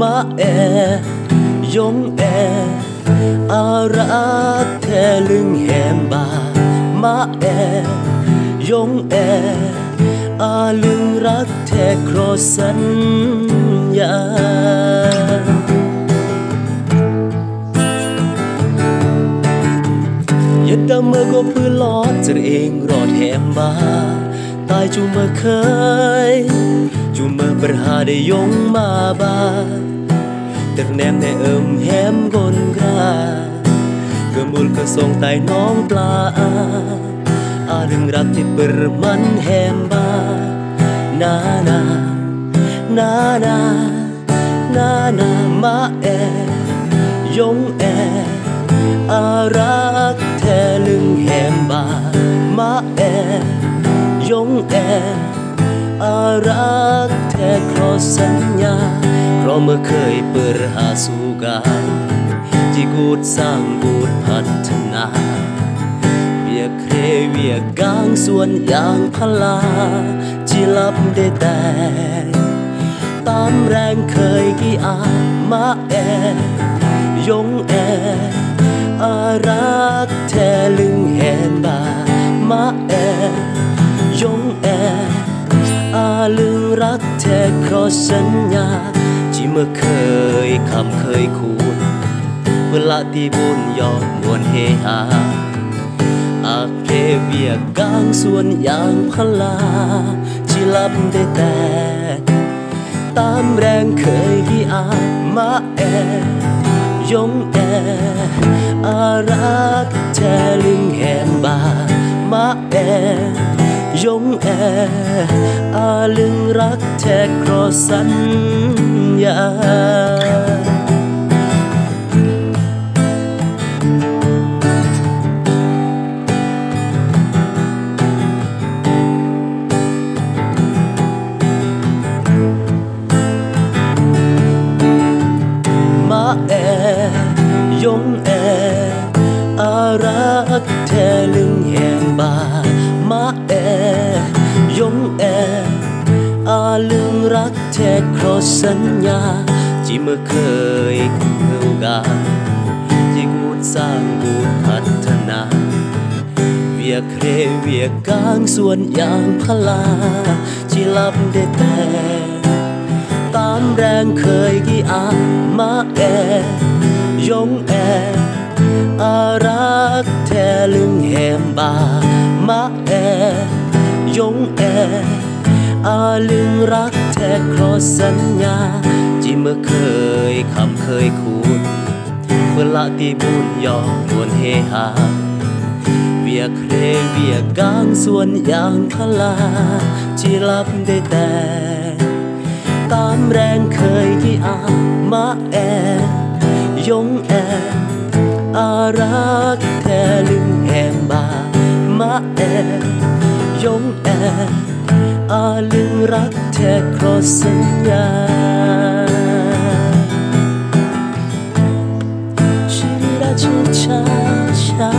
มายงอารักแท้ลึงแหมบามายงอาลึงรักแท้ครอสัญญายัดดำเมื่อก็พื้นลอดจะเองรอดแหมบาตายจูเมื่อเคยจูเมื่อประหาได้ยงมาบาแต่แนมในแหมกลกราก็มูลก็ส่งใต้น้องปลาอาลึงรักที่เปิดมันแหมบานานานานานานามายงอารักแท้ลึงแหมบามายงอารักแท้ครอสัญญาเพราะเมื่อเคยเปิดหาสู่กันที่กูดสร้างกูดพัฒนาเวียเครเวียกางส่วนอย่างพลาที่ลับได้แต่ตามแรงเคยกี่อามายงอารักแท้ลึงแหมบามา ยงอาลึงรักแท้ครอสัญญาที่เมื่อเคยคำเคยคูณเวลาที่บุญยอดมวลเฮฮาอาเพเวียกางส่วนอย่างพลาที่ลับได้แต่ตามแรงเคยที่อามายงอารักแท้ลึงแหมบามา ยงอาลึงรักแท้ครอสัญญามายงอารักแท้ลึงแหมบามายงอาลึงรักแท้ครอสัญญาที่เมื่อเคยคู่กันที่กูสร้างกูพัฒนาเวียเครเวียกางส่วนอย่างพลาที่ลับได้แต่ตามแรงเคยกี่อามายงอารักแท้ลึงแหมบามา ยงอาลึงรักแท้ครอสัญญาที่เมื่อเคยคำเคยคูณเวลาที่บุญยอมวนเฮฮาเวียเครเวียกางส่วนอย่างพลาที่ลับได้แต่ตามแรงเคยที่อามายงอารักแท้ลึงแหมบามา ยงอาลึงรักแท้ครอสัญญาชีวิตชาชา